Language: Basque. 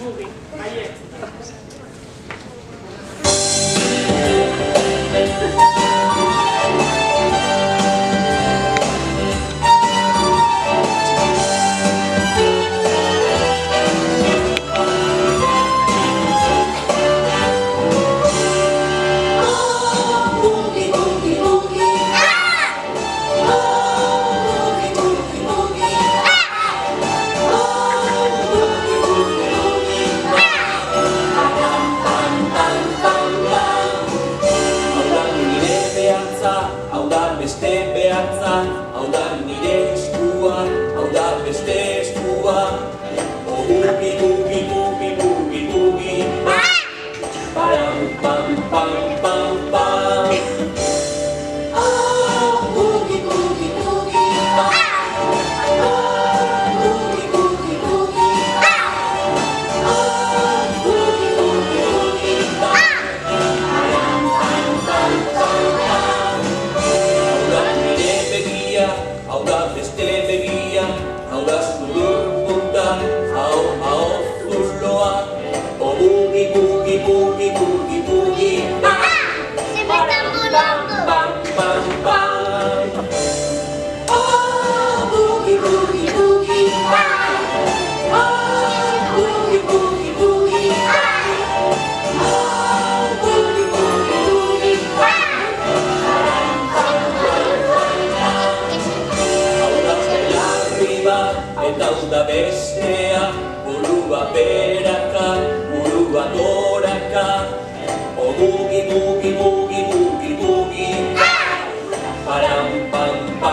bugi, baiet. Hau da beste behatza, hau da nire eskua, hau da beste eskua. Bugi, bugi, bugi, bugi, bugi. Param, pam, pam, pam, pam. Bugi, bugi, bugi. Bugi, bugi, bugi. Bugi, bugi, bugi. Param, pam, pam, pam, pam. Hau da beste begia, hau da zure punta, hau zuloa. Bugi, bugi, bugi, bugi, bugi. Se me están volando. Pam, pam, pam. Bugi, bugi, bugi. Bugi, bugi, bugi. Bugi, bugi, bugi. Eta hau da bestea, burua beraka, burua goraka. Bugi, bugi, bugi, bugi, bugi. Param, pam, pam.